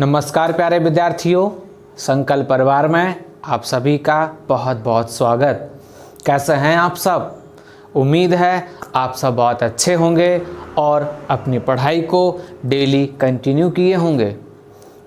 नमस्कार प्यारे विद्यार्थियों, संकल्प परिवार में आप सभी का बहुत बहुत स्वागत। कैसे हैं आप सब? उम्मीद है आप सब बहुत अच्छे होंगे और अपनी पढ़ाई को डेली कंटिन्यू किए होंगे।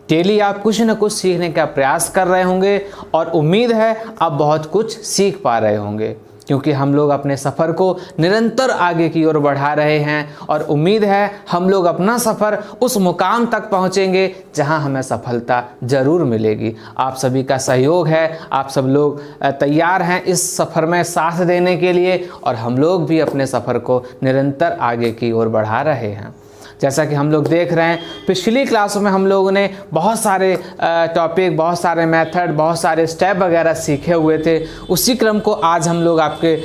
डेली आप कुछ न कुछ सीखने का प्रयास कर रहे होंगे और उम्मीद है आप बहुत कुछ सीख पा रहे होंगे, क्योंकि हम लोग अपने सफ़र को निरंतर आगे की ओर बढ़ा रहे हैं और उम्मीद है हम लोग अपना सफ़र उस मुकाम तक पहुंचेंगे जहां हमें सफलता ज़रूर मिलेगी। आप सभी का सहयोग है, आप सब लोग तैयार हैं इस सफ़र में साथ देने के लिए और हम लोग भी अपने सफ़र को निरंतर आगे की ओर बढ़ा रहे हैं। जैसा कि हम लोग देख रहे हैं, पिछली क्लासों में हम लोगों ने बहुत सारे टॉपिक, बहुत सारे मेथड, बहुत सारे स्टेप वगैरह सीखे हुए थे। उसी क्रम को आज हम लोग आपके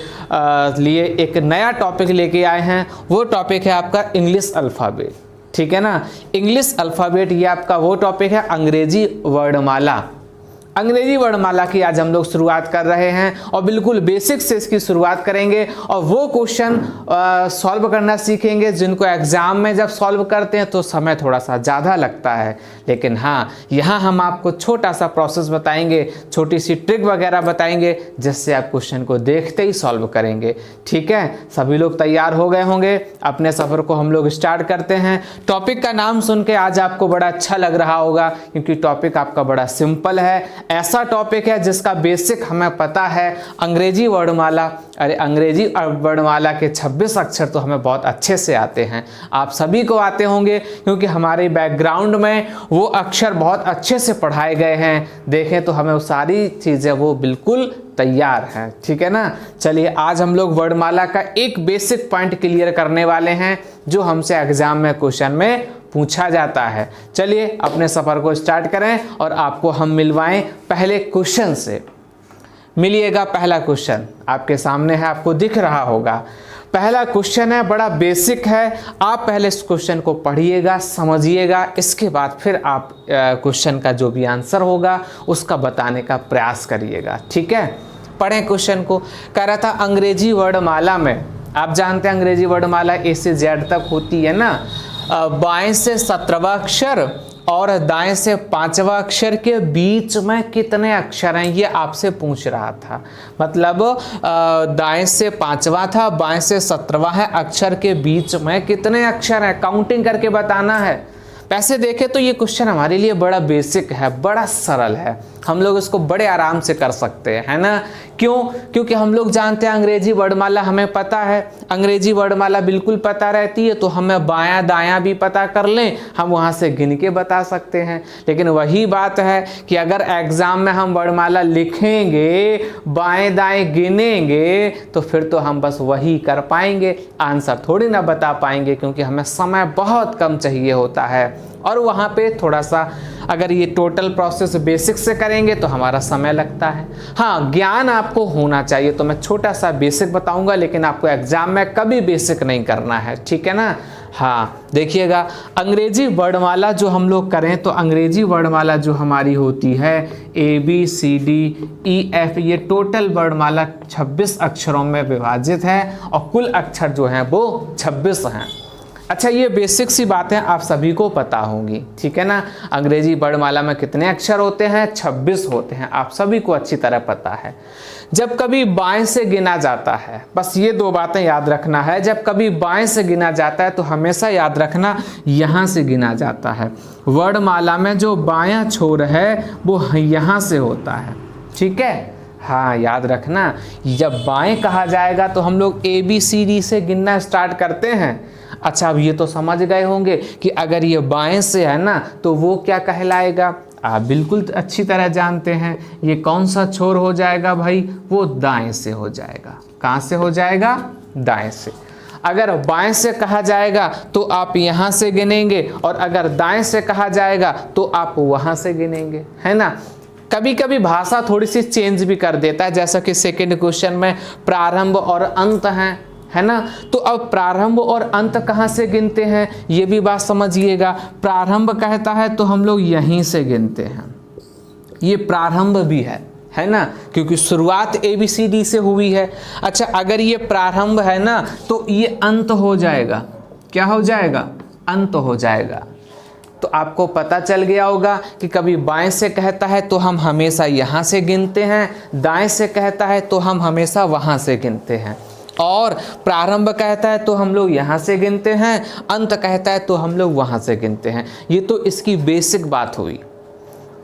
लिए एक नया टॉपिक लेके आए हैं। वो टॉपिक है आपका इंग्लिश अल्फ़ाबेट। ठीक है ना, इंग्लिश अल्फ़ाबेट ये आपका वो टॉपिक है, अंग्रेजी वर्णमाला। अंग्रेजी वर्णमाला की आज हम लोग शुरुआत कर रहे हैं और बिल्कुल बेसिक से इसकी शुरुआत करेंगे और वो क्वेश्चन सॉल्व करना सीखेंगे जिनको एग्जाम में जब सॉल्व करते हैं तो समय थोड़ा सा ज़्यादा लगता है, लेकिन हाँ, यहाँ हम आपको छोटा सा प्रोसेस बताएंगे, छोटी सी ट्रिक वगैरह बताएंगे जिससे आप क्वेश्चन को देखते ही सॉल्व करेंगे। ठीक है, सभी लोग तैयार हो गए होंगे। अपने सफ़र को हम लोग स्टार्ट करते हैं। टॉपिक का नाम सुन के आज आपको बड़ा अच्छा लग रहा होगा, क्योंकि टॉपिक आपका बड़ा सिंपल है। ऐसा टॉपिक है जिसका बेसिक हमें पता है, अंग्रेजी वर्णमाला। अरे अंग्रेजी वर्णमाला के 26 अक्षर तो हमें बहुत अच्छे से आते हैं, आप सभी को आते होंगे, क्योंकि हमारे बैकग्राउंड में वो अक्षर बहुत अच्छे से पढ़ाए गए हैं। देखें तो हमें वो सारी चीज़ें वो बिल्कुल तैयार हैं। ठीक है ना, चलिए आज हम लोग वर्णमाला का एक बेसिक पॉइंट क्लियर करने वाले हैं जो हमसे एग्जाम में क्वेश्चन में पूछा जाता है। चलिए अपने सफ़र को स्टार्ट करें और आपको हम मिलवाएं पहले क्वेश्चन से। मिलिएगा पहला क्वेश्चन आपके सामने है, आपको दिख रहा होगा। पहला क्वेश्चन है, बड़ा बेसिक है। आप पहले इस क्वेश्चन को पढ़िएगा, समझिएगा, इसके बाद फिर आप क्वेश्चन का जो भी आंसर होगा उसका बताने का प्रयास करिएगा। ठीक है, पढ़ें क्वेश्चन को। कह रहा था अंग्रेजी वर्णमाला में, आप जानते हैं अंग्रेजी वर्णमाला ए से जेड तक होती है ना। बाएं से 17वां अक्षर और दाएं से 5वां अक्षर के बीच में कितने अक्षर हैं, ये आपसे पूछ रहा था। मतलब दाएं से 5वां था, बाएं से 17वां है, अक्षर के बीच में कितने अक्षर हैं, काउंटिंग करके बताना है। वैसे देखें तो ये क्वेश्चन हमारे लिए बड़ा बेसिक है, बड़ा सरल है, हम लोग इसको बड़े आराम से कर सकते हैं, है ना। क्यों? क्योंकि हम लोग जानते हैं अंग्रेजी वर्णमाला हमें पता है, अंग्रेजी वर्णमाला बिल्कुल पता रहती है, तो हमें बायां दायां भी पता कर लें, हम वहाँ से गिन के बता सकते हैं। लेकिन वही बात है कि अगर एग्ज़ाम में हम वर्णमाला लिखेंगे, बाएं दाएं गिनेंगे, तो फिर तो हम बस वही कर पाएंगे, आंसर थोड़ी ना बता पाएंगे, क्योंकि हमें समय बहुत कम चाहिए होता है। और वहाँ पे थोड़ा सा अगर ये टोटल प्रोसेस बेसिक से करेंगे तो हमारा समय लगता है। हाँ, ज्ञान आपको होना चाहिए, तो मैं छोटा सा बेसिक बताऊंगा, लेकिन आपको एग्जाम में कभी बेसिक नहीं करना है। ठीक है ना। हाँ, देखिएगा अंग्रेजी वर्णमाला जो हम लोग करें, तो अंग्रेजी वर्णमाला जो हमारी होती है ABCDEF, ये टोटल वर्णमाला 26 अक्षरों में विभाजित है और कुल अक्षर जो हैं वो 26 हैं। अच्छा, ये बेसिक सी बातें आप सभी को पता होंगी। ठीक है ना, अंग्रेजी वर्णमाला में कितने अक्षर होते हैं? 26 होते हैं, आप सभी को अच्छी तरह पता है। जब कभी बाएं से गिना जाता है, बस ये दो बातें याद रखना है, जब कभी बाएं से गिना जाता है तो हमेशा याद रखना यहाँ से गिना जाता है। वर्णमाला में जो बायां छोर है वो यहाँ से होता है। ठीक है, हाँ याद रखना, जब बाएं कहा जाएगा तो हम लोग ABCD से गिनना स्टार्ट करते हैं। अच्छा, अब ये तो समझ गए होंगे कि अगर ये बाएं से है ना तो वो क्या कहलाएगा, आप बिल्कुल अच्छी तरह जानते हैं। ये कौन सा छोर हो जाएगा भाई? वो दाएं से हो जाएगा। कहाँ से हो जाएगा? दाएं से। अगर बाएं से कहा जाएगा तो आप यहाँ से गिनेंगे, और अगर दाएं से कहा जाएगा तो आप वहाँ से गिनेंगे, है ना। कभी कभी भाषा थोड़ी सी चेंज भी कर देता है, जैसा कि सेकंड क्वेश्चन में प्रारंभ और अंत हैं, है ना। तो अब प्रारंभ और अंत कहाँ से गिनते हैं, ये भी बात समझिएगा। प्रारंभ कहता है तो हम लोग यहीं से गिनते हैं, ये प्रारंभ भी है ना, क्योंकि शुरुआत ABCD से हुई है। अच्छा, अगर ये प्रारंभ है ना तो ये अंत हो जाएगा। क्या हो जाएगा? अंत हो जाएगा। तो आपको पता चल गया होगा कि कभी बाएं से कहता है तो हम हमेशा यहाँ से गिनते हैं, दाएं से कहता है तो हम हमेशा वहाँ से गिनते हैं, और प्रारंभ कहता है तो हम लोग यहाँ से गिनते हैं, अंत कहता है तो हम लोग वहाँ से गिनते हैं। ये तो इसकी बेसिक बात हुई।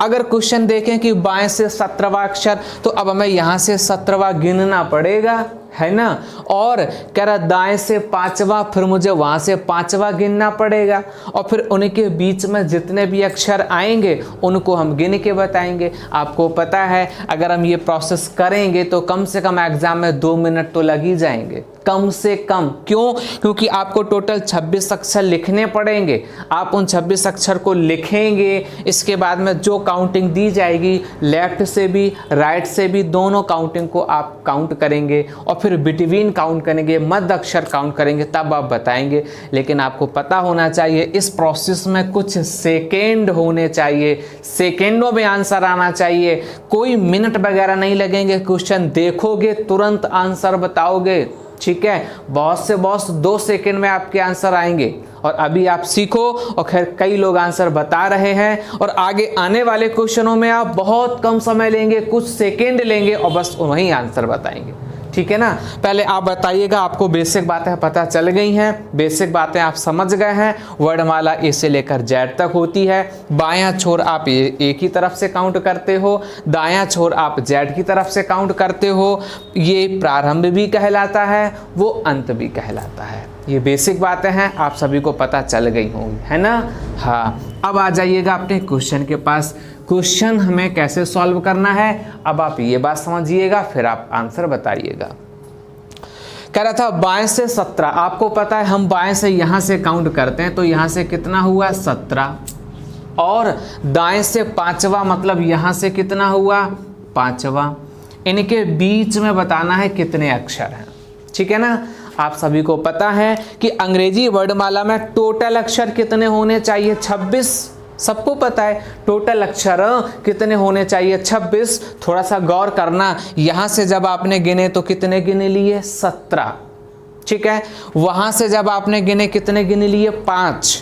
अगर क्वेश्चन देखें कि बाएं से 17वां अक्षर, तो अब हमें यहाँ से 17वां गिनना पड़ेगा, है ना, और कह रहा दाएं से 5वां, फिर मुझे वहाँ से 5वां गिनना पड़ेगा, और फिर उनके बीच में जितने भी अक्षर आएंगे उनको हम गिन के बताएंगे। आपको पता है अगर हम ये प्रोसेस करेंगे तो कम से कम एग्जाम में 2 मिनट तो लग ही जाएंगे, कम से कम। क्यों? क्योंकि आपको टोटल 26 अक्षर लिखने पड़ेंगे। आप उन 26 अक्षर को लिखेंगे, इसके बाद में जो काउंटिंग दी जाएगी लेफ्ट से भी राइट से भी, दोनों काउंटिंग को आप काउंट करेंगे और फिर बिटवीन काउंट करेंगे, मध्य अक्षर काउंट करेंगे, तब आप बताएंगे। लेकिन आपको पता होना चाहिए इस प्रोसेस में कुछ सेकेंड होने चाहिए, सेकेंडों में आंसर आना चाहिए, कोई मिनट वगैरह नहीं लगेंगे। क्वेश्चन देखोगे तुरंत आंसर बताओगे, ठीक है। बहुत से बहुत 2 सेकेंड में आपके आंसर आएंगे, और अभी आप सीखो। और खैर कई लोग आंसर बता रहे हैं, और आगे आने वाले क्वेश्चनों में आप बहुत कम समय लेंगे, कुछ सेकेंड लेंगे और बस वही आंसर बताएंगे, ठीक है ना। पहले आप बताइएगा, आपको बेसिक बातें पता चल गई हैं, बेसिक बातें आप समझ गए हैं। वर्णमाला ए से लेकर जेड तक होती है। बायां छोर आप ए की तरफ से काउंट करते हो, दायां छोर आप जेड की तरफ से काउंट करते हो। ये प्रारंभ भी कहलाता है, वो अंत भी कहलाता है। ये बेसिक बातें हैं, आप सभी को पता चल गई होंगी, है ना। हाँ, अब आ जाइएगा अपने क्वेश्चन के पास। क्वेश्चन हमें कैसे सॉल्व करना है, अब आप ये बात समझिएगा, फिर आप आंसर बताइएगा। कह रहा था बाएं से 17, आपको पता है हम बाएं से यहाँ से काउंट करते हैं, तो यहाँ से कितना हुआ 17, और दाएं से 5वां मतलब यहाँ से कितना हुआ 5वां। इनके बीच में बताना है कितने अक्षर हैं, ठीक है ना। आप सभी को पता है कि अंग्रेजी वर्णमाला में टोटल अक्षर कितने होने चाहिए 26, सबको पता है टोटल अक्षर कितने होने चाहिए 26। थोड़ा सा गौर करना, यहाँ से जब आपने गिने तो कितने गिने लिए 17, ठीक है। वहाँ से जब आपने गिने कितने गिने लिए 5,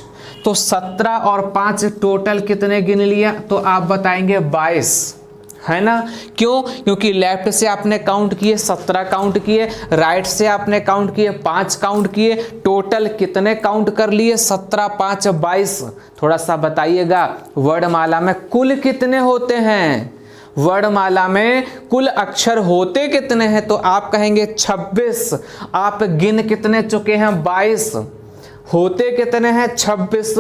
तो 17 और 5 टोटल कितने गिन लिया, तो आप बताएंगे 22, है ना। क्यों? क्योंकि लेफ्ट से आपने काउंट किए 17 काउंट किए, राइट से आपने काउंट किए 5 काउंट किए, टोटल कितने काउंट कर लिए 17 5 22। थोड़ा सा बताइएगा वर्णमाला में कुल कितने होते हैं, वर्णमाला में कुल अक्षर होते कितने हैं, तो आप कहेंगे 26। आप गिन कितने चुके हैं 22, होते कितने हैं 26,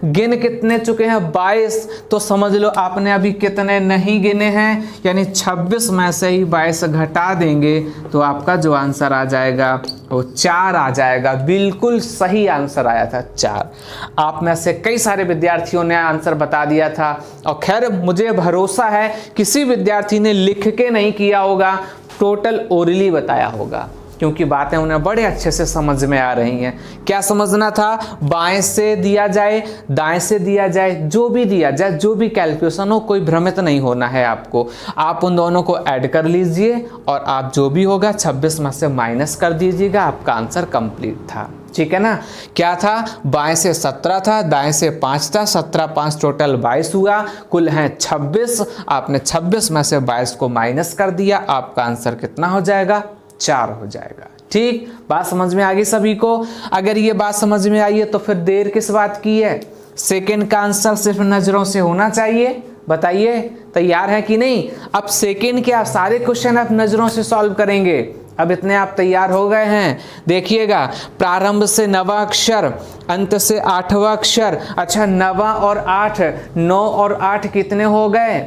गिन कितने चुके हैं 22, तो समझ लो आपने अभी कितने नहीं गिने हैं, यानी 26 में से ही 22 घटा देंगे तो आपका जो आंसर आ जाएगा वो 4 आ जाएगा। बिल्कुल सही आंसर आया था 4। आप में से कई सारे विद्यार्थियों ने आंसर बता दिया था, और खैर मुझे भरोसा है किसी विद्यार्थी ने लिख के नहीं किया होगा, टोटल ओरली बताया होगा, क्योंकि बातें उन्हें बड़े अच्छे से समझ में आ रही हैं। क्या समझना था, बाएं से दिया जाए दाएं से दिया जाए, जो भी दिया जाए, जो भी कैलकुलेशन हो, कोई भ्रमित नहीं होना है आपको। आप उन दोनों को ऐड कर लीजिए और आप जो भी होगा 26 में से माइनस कर दीजिएगा, आपका आंसर कंप्लीट था, ठीक है ना। क्या था, बाएं से 17 था, दाएं से 5 था, 17 5 टोटल 22 हुआ, कुल हैं 26। आपने 26 में से 22 को माइनस कर दिया, आपका आंसर कितना हो जाएगा 4 हो जाएगा। ठीक, बात समझ में आ गई सभी को। अगर ये बात समझ में आई है तो फिर देर किस बात की है, सेकंड का आंसर सिर्फ नजरों से होना चाहिए। बताइए तैयार है कि नहीं। अब सेकंड के आप सारे क्वेश्चन आप नजरों से सॉल्व करेंगे। अब इतने आप तैयार हो गए हैं, देखिएगा प्रारंभ से 9वां अक्षर, अंत से 8वां अक्षर। अच्छा 9वां और 8, 9 और 8 कितने हो गए,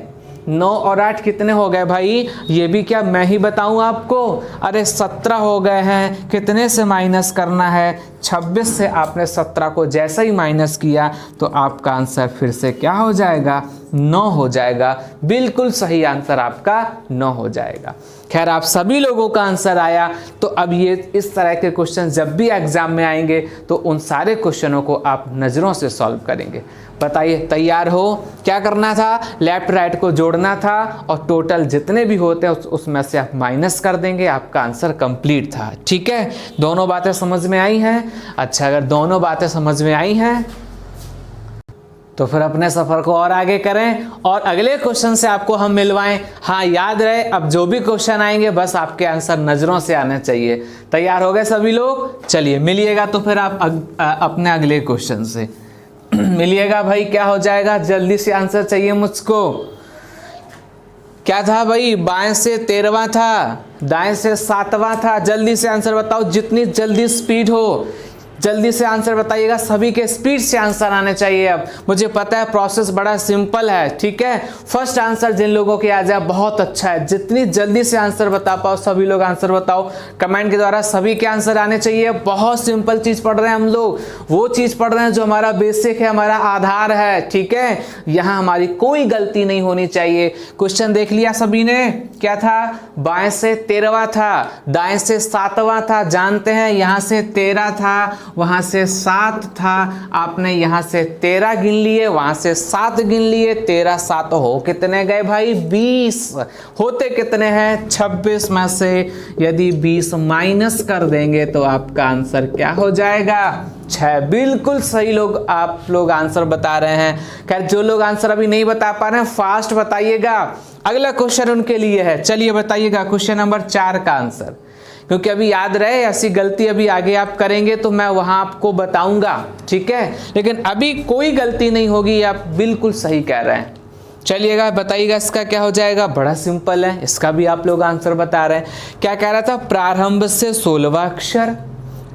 9 और 8 कितने हो गए भाई, ये भी क्या मैं ही बताऊं आपको। अरे 17 हो गए हैं, कितने से माइनस करना है, 26 से। आपने 17 को जैसे ही माइनस किया तो आपका आंसर फिर से क्या हो जाएगा, 9 हो जाएगा। बिल्कुल सही आंसर आपका 9 हो जाएगा। खैर आप सभी लोगों का आंसर आया, तो अब ये इस तरह के क्वेश्चन जब भी एग्जाम में आएंगे तो उन सारे क्वेश्चनों को आप नज़रों से सॉल्व करेंगे। बताइए तैयार हो। क्या करना था, लेफ्ट राइट को जोड़ना था और टोटल जितने भी होते हैं उसमें से आप माइनस कर देंगे, आपका आंसर कंप्लीट था। ठीक है, दोनों बातें समझ में आई हैं। अच्छा, अगर दोनों बातें समझ में आई हैं तो फिर अपने सफ़र को और आगे करें और अगले क्वेश्चन से आपको हम मिलवाएं। हाँ, याद रहे, अब जो भी क्वेश्चन आएंगे बस आपके आंसर नज़रों से आने चाहिए। तैयार हो गए सभी लोग? चलिए मिलिएगा तो फिर आप अपने अगले क्वेश्चन से मिलिएगा। भाई क्या हो जाएगा, जल्दी से आंसर चाहिए मुझको। क्या था भाई? बाएं से 13वां था, दाएं से 7वां था। जल्दी से आंसर बताओ, जितनी जल्दी स्पीड हो जल्दी से आंसर बताइएगा। सभी के स्पीड से आंसर आने चाहिए। अब मुझे पता है प्रोसेस बड़ा सिंपल है, ठीक है। फर्स्ट आंसर जिन लोगों के आ जाए बहुत अच्छा है। जितनी जल्दी से आंसर बता पाओ सभी लोग आंसर बताओ कमेंट के द्वारा। सभी के आंसर आने चाहिए। बहुत सिंपल चीज़ पढ़ रहे हैं हम लोग, वो चीज़ पढ़ रहे हैं जो हमारा बेसिक है, हमारा आधार है, ठीक है। यहाँ हमारी कोई गलती नहीं होनी चाहिए। क्वेश्चन देख लिया सभी ने? क्या था? बाएं से 13वां था, दाएं से 7वां था। जानते हैं यहाँ से 13 था, वहां से 7 था। आपने यहां से 13 गिन लिए, वहां से 7 गिन लिए। 13 7 हो कितने गए भाई? 20। होते कितने हैं? 26 में से यदि 20 माइनस कर देंगे तो आपका आंसर क्या हो जाएगा? 6। बिल्कुल सही लोग, आप लोग आंसर बता रहे हैं। खैर जो लोग आंसर अभी नहीं बता पा रहे हैं फास्ट बताइएगा, अगला क्वेश्चन उनके लिए है। चलिए बताइएगा क्वेश्चन नंबर 4 का आंसर, क्योंकि अभी याद रहे ऐसी गलती अभी आगे आप करेंगे तो मैं वहां आपको बताऊंगा, ठीक है। लेकिन अभी कोई गलती नहीं होगी, आप बिल्कुल सही कह रहे हैं। चलिएगा बताइएगा इसका क्या हो जाएगा। बड़ा सिंपल है, इसका भी आप लोग आंसर बता रहे हैं। क्या कह रहा था? प्रारंभ से 16वां अक्षर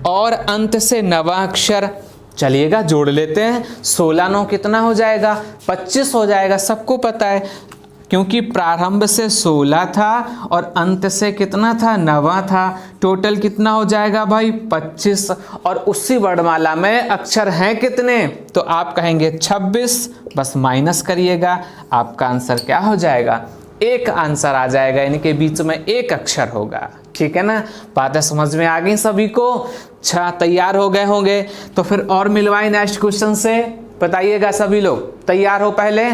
और अंत से 9वां अक्षर। चलिएगा जोड़ लेते हैं। 16 9 कितना हो जाएगा? 25 हो जाएगा। सबको पता है क्योंकि प्रारंभ से 16 था और अंत से कितना था? 9वां था। टोटल कितना हो जाएगा भाई? 25। और उसी वर्णमाला में अक्षर हैं कितने? तो आप कहेंगे 26, बस माइनस करिएगा, आपका आंसर क्या हो जाएगा? 1 आंसर आ जाएगा, यानी कि बीच में 1 अक्षर होगा, ठीक है ना। बातें समझ में आ गई सभी को? अच्छा, तैयार हो गए होंगे तो फिर और मिलवाएं नेक्स्ट क्वेश्चन से। बताइएगा सभी लोग, तैयार हो? पहले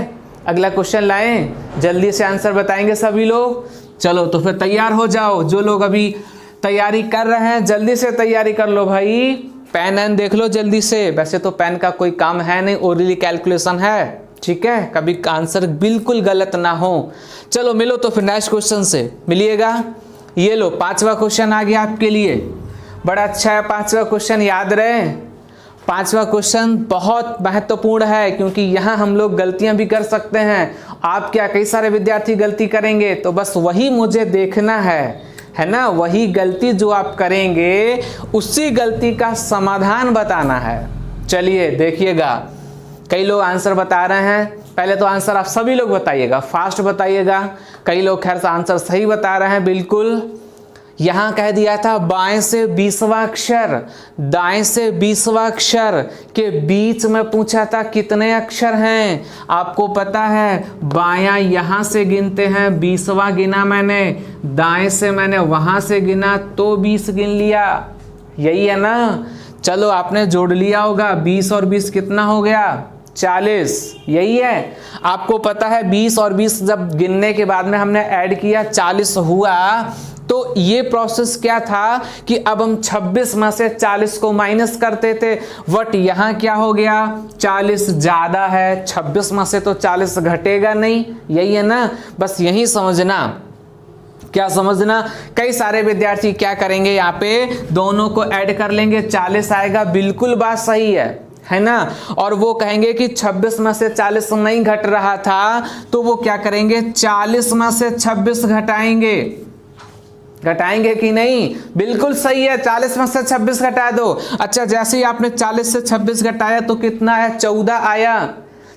अगला क्वेश्चन लाएं, जल्दी से आंसर बताएंगे सभी लोग। चलो तो फिर तैयार हो जाओ। जो लोग अभी तैयारी कर रहे हैं जल्दी से तैयारी कर लो भाई। पेन एन देख लो जल्दी से। वैसे तो पेन का कोई काम है नहीं, ओरली कैलकुलेशन है, ठीक है। कभी आंसर बिल्कुल गलत ना हो। चलो मिलो तो फिर नेक्स्ट क्वेश्चन से मिलिएगा। ये लो 5वां क्वेश्चन आ गया आपके लिए। बड़ा अच्छा है 5वां क्वेश्चन, याद रहे। 5वां क्वेश्चन बहुत महत्वपूर्ण है क्योंकि यहाँ हम लोग गलतियाँ भी कर सकते हैं। आप क्या, कई सारे विद्यार्थी गलती करेंगे तो बस वही मुझे देखना है ना। वही गलती जो आप करेंगे उसी गलती का समाधान बताना है। चलिए देखिएगा, कई लोग आंसर बता रहे हैं। पहले तो आंसर आप सभी लोग बताइएगा, फास्ट बताइएगा। कई लोग खैर से आंसर सही बता रहे हैं बिल्कुल। यहाँ कह दिया था बाएं से 20वां अक्षर, दाएं से 20वां अक्षर के बीच में पूछा था कितने अक्षर हैं। आपको पता है बायां यहाँ से गिनते हैं, 20वां गिना मैंने, दाएं से मैंने वहाँ से गिना तो 20 गिन लिया। यही है ना। चलो आपने जोड़ लिया होगा, 20 और 20 कितना हो गया? 40। यही है। आपको पता है 20 और 20 जब गिनने के बाद में हमने ऐड किया 40 हुआ। तो ये प्रोसेस क्या था कि अब हम 26 में से 40 को माइनस करते थे। बट यहाँ क्या हो गया? 40 ज़्यादा है, 26 में से तो 40 घटेगा नहीं। यही है ना, बस यही समझना। क्या समझना? कई सारे विद्यार्थी क्या करेंगे, यहाँ पे दोनों को ऐड कर लेंगे, 40 आएगा। बिल्कुल बात सही है ना। और वो कहेंगे कि 26 में से 40 नहीं घट रहा था, तो वो क्या करेंगे? 40 में से 26 घटाएंगे कि नहीं? बिल्कुल सही है, 40 में से 26 घटा दो। अच्छा, जैसे ही आपने 40 से 26 घटाया तो कितना है? 14 आया।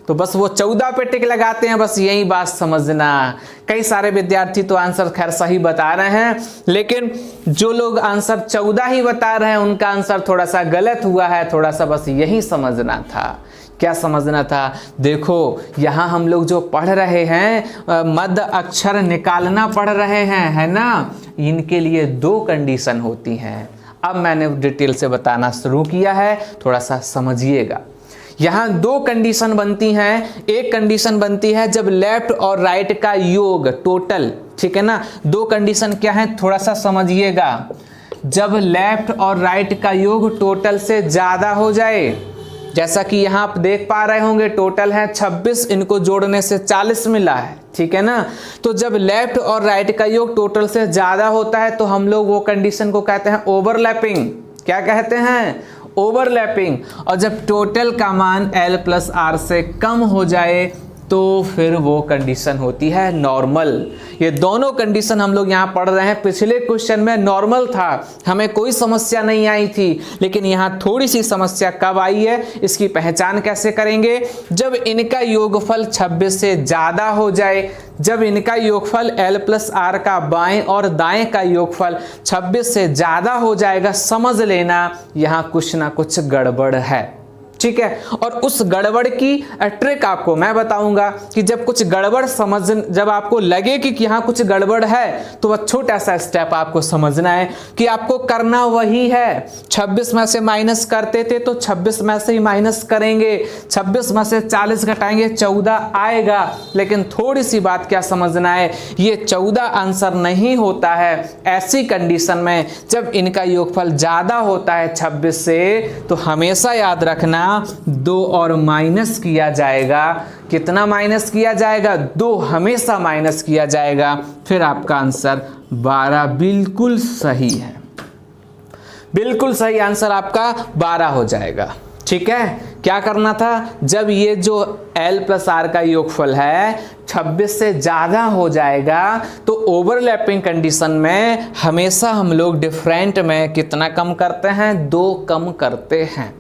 तो बस वो 14 पे टिक लगाते हैं, बस यही बात समझना। कई सारे विद्यार्थी तो आंसर खैर सही बता रहे हैं, लेकिन जो लोग आंसर 14 ही बता रहे हैं उनका आंसर थोड़ा सा गलत हुआ है। थोड़ा सा बस यही समझना था। क्या समझना था? देखो यहाँ हम लोग जो पढ़ रहे हैं मध्य अक्षर निकालना पढ़ रहे हैं, है ना। इनके लिए 2 कंडीशन होती हैं। अब मैंने डिटेल से बताना शुरू किया है, थोड़ा सा समझिएगा। यहाँ 2 कंडीशन बनती हैं। एक कंडीशन बनती है जब लेफ्ट और राइट का योग टोटल, ठीक है ना। 2 कंडीशन क्या है थोड़ा सा समझिएगा। जब लेफ्ट और राइट का योग टोटल से ज़्यादा हो जाए, जैसा कि यहाँ आप देख पा रहे होंगे टोटल है 26, इनको जोड़ने से 40 मिला है, ठीक है ना। तो जब लेफ्ट और राइट का योग टोटल से ज़्यादा होता है तो हम लोग वो कंडीशन को कहते हैं ओवरलैपिंग। क्या कहते हैं? ओवरलैपिंग। और जब टोटल का मान L + R से कम हो जाए तो फिर वो कंडीशन होती है नॉर्मल। ये दोनों कंडीशन हम लोग यहाँ पढ़ रहे हैं। पिछले क्वेश्चन में नॉर्मल था, हमें कोई समस्या नहीं आई थी, लेकिन यहाँ थोड़ी सी समस्या कब आई है, इसकी पहचान कैसे करेंगे? जब इनका योगफल 26 से ज़्यादा हो जाए, जब इनका योगफल L + R का बाएं और दाएं का योगफल 26 से ज़्यादा हो जाएगा, समझ लेना यहाँ कुछ ना कुछ गड़बड़ है, ठीक है। और उस गड़बड़ की ट्रिक आपको मैं बताऊंगा कि जब कुछ गड़बड़ जब आपको लगे कि यहाँ कुछ गड़बड़ है तो वह छोटा सा स्टेप आपको समझना है कि आपको करना वही है। 26 में से माइनस करते थे तो 26 में से ही माइनस करेंगे, 26 में से 40 घटाएंगे 14 आएगा। लेकिन थोड़ी सी बात क्या समझना है, ये 14 आंसर नहीं होता है। ऐसी कंडीशन में जब इनका योगफल ज्यादा होता है 26 से तो हमेशा याद रखना 2 और माइनस किया जाएगा। कितना माइनस किया जाएगा? 2 हमेशा माइनस किया जाएगा। फिर आपका आंसर 12 बिल्कुल सही है। बिल्कुल सही आंसर आपका 12 हो जाएगा, ठीक है। क्या करना था? जब ये जो L + R का योगफल है 26 से ज़्यादा हो जाएगा तो ओवरलैपिंग कंडीशन में हमेशा हम लोग डिफरेंट में कितना कम करते हैं? 2 कम करते हैं।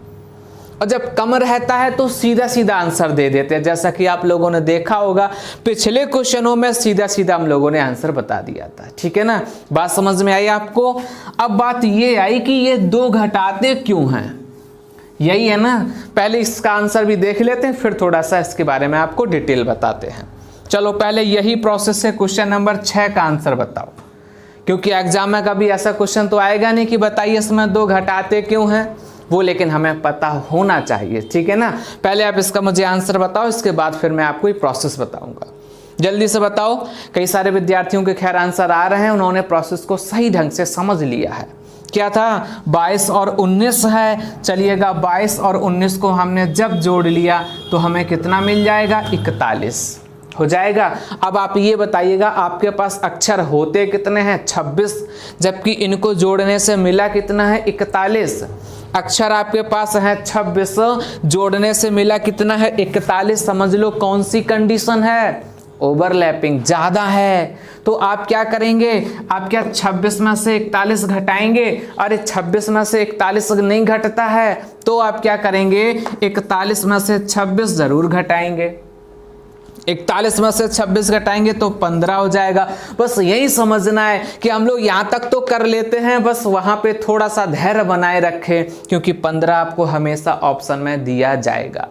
और जब कम रहता है तो सीधा सीधा आंसर दे देते हैं। जैसा कि आप लोगों ने देखा होगा पिछले क्वेश्चनों में सीधा सीधा हम लोगों ने आंसर बता दिया था, ठीक है ना। बात समझ में आई आपको? अब बात ये आई कि ये 2 घटाते क्यों हैं, यही है ना। पहले इसका आंसर भी देख लेते हैं, फिर थोड़ा सा इसके बारे में आपको डिटेल बताते हैं। चलो पहले यही प्रोसेस से क्वेश्चन नंबर 6 का आंसर बताओ, क्योंकि एग्जाम में कभी ऐसा क्वेश्चन तो आएगा नहीं कि बताइए इसमें 2 घटाते क्यों हैं, वो लेकिन हमें पता होना चाहिए, ठीक है ना। पहले आप इसका मुझे आंसर बताओ, इसके बाद फिर मैं आपको ये प्रोसेस बताऊंगा। जल्दी से बताओ। कई सारे विद्यार्थियों के खैर आंसर आ रहे हैं, उन्होंने प्रोसेस को सही ढंग से समझ लिया है। क्या था? 22 और 19 है। चलिएगा 22 और 19 को हमने जब जोड़ लिया तो हमें कितना मिल जाएगा? 41 हो जाएगा। अब आप ये बताइएगा आपके पास अक्षर होते कितने हैं? 26, जबकि इनको जोड़ने से मिला कितना है? 41। अक्षर आपके पास है 26, जोड़ने से मिला कितना है? 41। समझ लो कौन सी कंडीशन है? ओवरलैपिंग ज़्यादा है। तो आप क्या करेंगे? आप क्या 26 में से 41 घटाएंगे? अरे 26 में से 41 नहीं घटता है, तो आप क्या करेंगे? 41 में से 26 जरूर घटाएंगे। 41 में से 26 घटाएंगे तो 15 हो जाएगा। बस यही समझना है कि हम लोग यहाँ तक तो कर लेते हैं, बस वहाँ पे थोड़ा सा धैर्य बनाए रखें, क्योंकि 15 आपको हमेशा ऑप्शन में दिया जाएगा,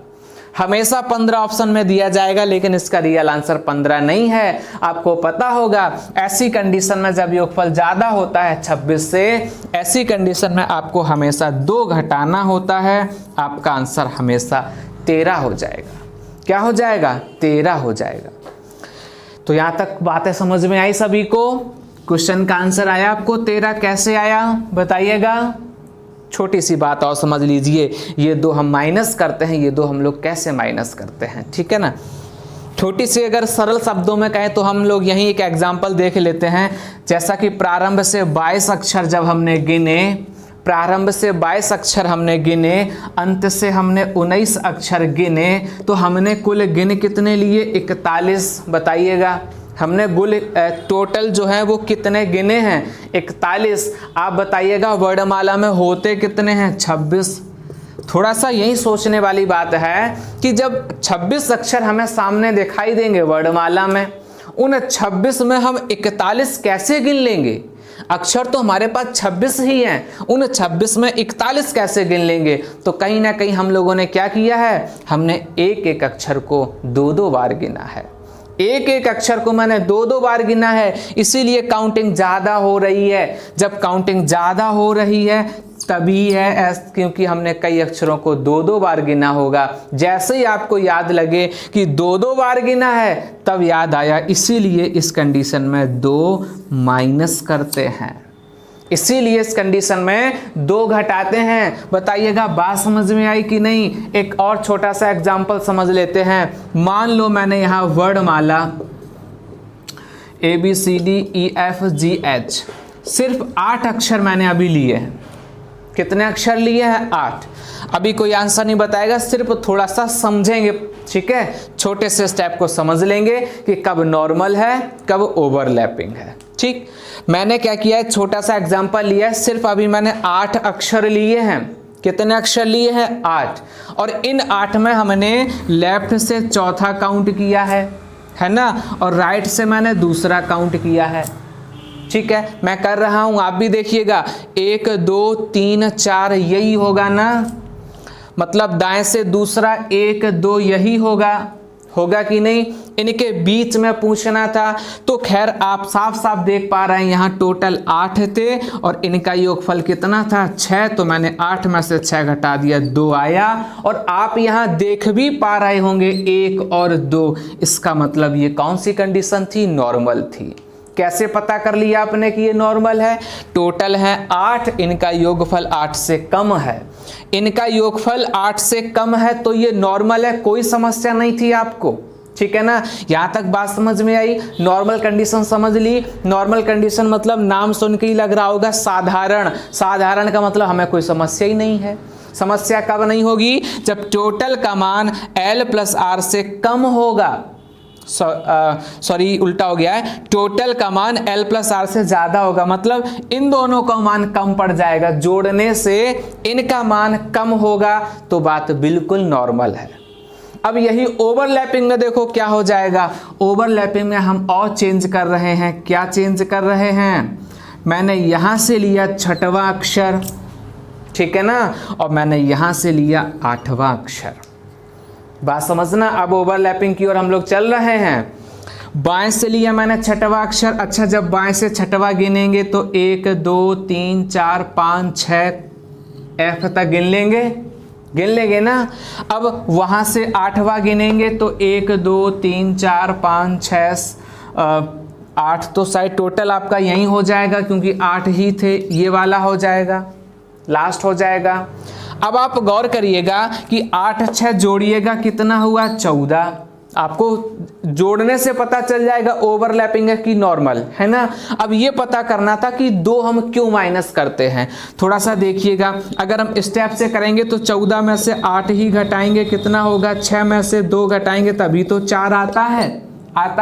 हमेशा 15 ऑप्शन में दिया जाएगा। लेकिन इसका रियल आंसर 15 नहीं है, आपको पता होगा। ऐसी कंडीशन में जब योगफल ज़्यादा होता है 26 से, ऐसी कंडीशन में आपको हमेशा 2 घटाना होता है। आपका आंसर हमेशा 13 हो जाएगा। क्या हो जाएगा? 13 हो जाएगा। तो यहाँ तक बातें समझ में आई सभी को? क्वेश्चन का आंसर आया आपको 13। कैसे आया बताइएगा? छोटी सी बात और समझ लीजिए, ये 2 हम माइनस करते हैं, ये 2 हम लोग कैसे माइनस करते हैं, ठीक है ना। छोटी सी अगर सरल शब्दों में कहें तो हम लोग यहीं एक एग्जाम्पल देख लेते हैं। जैसा कि प्रारंभ से 22 अक्षर जब हमने गिने, प्रारंभ से 22 अक्षर हमने गिने, अंत से हमने 19 अक्षर गिने, तो हमने कुल गिन कितने लिए? 41। बताइएगा हमने कुल टोटल जो है वो कितने गिने हैं? 41। आप बताइएगा वर्णमाला में होते कितने हैं? 26। थोड़ा सा यही सोचने वाली बात है कि जब 26 अक्षर हमें सामने दिखाई देंगे वर्णमाला में, उन 26 में हम 41 कैसे गिन लेंगे? अक्षर तो हमारे पास 26 ही हैं, उन 26 में 41 कैसे गिन लेंगे? तो कहीं ना कहीं हम लोगों ने क्या किया है? हमने एक एक अक्षर को 2-2 बार गिना है। एक एक अक्षर को मैंने 2-2 बार गिना है, इसीलिए काउंटिंग ज़्यादा हो रही है। जब काउंटिंग ज़्यादा हो रही है तभी है, क्योंकि हमने कई अक्षरों को 2-2 बार गिना होगा। जैसे ही आपको याद लगे कि 2-2 बार गिना है तब याद आया, इसीलिए इस कंडीशन में 2 माइनस करते हैं। इसीलिए इस कंडीशन में 2 घटाते हैं। बताइएगा बात समझ में आई कि नहीं। एक और छोटा सा एग्जांपल समझ लेते हैं। मान लो मैंने यहाँ वर्णमाला ABCDEFGH सिर्फ 8 अक्षर मैंने अभी लिए हैं। कितने अक्षर लिए हैं? 8। अभी कोई आंसर नहीं बताएगा, सिर्फ थोड़ा सा समझेंगे, ठीक है। छोटे से स्टेप को समझ लेंगे कि कब नॉर्मल है, कब ओवरलैपिंग है, ठीक। मैंने क्या किया है, छोटा सा एग्जांपल लिया है। सिर्फ अभी मैंने 8 अक्षर लिए हैं। कितने अक्षर लिए हैं? 8। और इन 8 में हमने लेफ्ट से चौथा काउंट किया है ना, और राइट से मैंने दूसरा काउंट किया है, ठीक है। मैं कर रहा हूं, आप भी देखिएगा। 1 2 3 4 यही होगा ना, मतलब दाएं से दूसरा 1 2 यही होगा कि नहीं। इनके बीच में पूछना था, तो खैर आप साफ साफ देख पा रहे हैं यहाँ टोटल 8 थे और इनका योगफल कितना था? 6। तो मैंने 8 में से 6 घटा दिया, 2 आया। और आप यहाँ देख भी पा रहे होंगे 1 और 2, इसका मतलब ये कौन सी कंडीशन थी? नॉर्मल थी। कैसे पता कर लिया आपने कि ये नॉर्मल है? टोटल है 8, इनका योगफल 8 से कम है। इनका योगफल 8 से कम है तो ये नॉर्मल है, कोई समस्या नहीं थी आपको, ठीक है ना। यहां तक बात समझ में आई। नॉर्मल कंडीशन समझ ली। नॉर्मल कंडीशन मतलब नाम सुन के ही लग रहा होगा साधारण। साधारण का मतलब हमें कोई समस्या ही नहीं है। समस्या कब नहीं होगी? जब टोटल का मान L+R से कम होगा। सॉरी उल्टा हो गया है। टोटल का मान L+R से ज्यादा होगा, मतलब इन दोनों का मान कम पड़ जाएगा। जोड़ने से इनका मान कम होगा, तो बात बिल्कुल नॉर्मल है। अब यही ओवरलैपिंग में देखो क्या हो जाएगा। ओवरलैपिंग में हम और चेंज कर रहे हैं। क्या चेंज कर रहे हैं? मैंने यहां से लिया 6वां अक्षर, ठीक है ना, और मैंने यहां से लिया 8वां अक्षर। बात समझना। अब ओवरलैपिंग की ओर हम लोग चल रहे हैं। बाएं से लिया मैंने 6वां अक्षर। अच्छा, जब बाएं से 6वां गिनेंगे तो 1 2 3 4 5 6 F तक गिन लेंगे ना। अब वहां से 8वां गिनेंगे तो 1 2 3 4 5 6 8, तो शायद टोटल आपका यही हो जाएगा, क्योंकि 8 ही थे। ये वाला हो जाएगा, लास्ट हो जाएगा। अब आप गौर करिएगा कि 8 6 जोड़िएगा, कितना हुआ? 14। आपको जोड़ने से पता चल जाएगा ओवरलैपिंग है कि नॉर्मल, है ना। अब ये पता करना था कि 2 हम क्यों माइनस करते हैं। थोड़ा सा देखिएगा, अगर हम स्टेप से करेंगे तो 14 में से 8 ही घटाएंगे, कितना होगा? 6 में से 2 घटाएंगे तभी तो 4 आता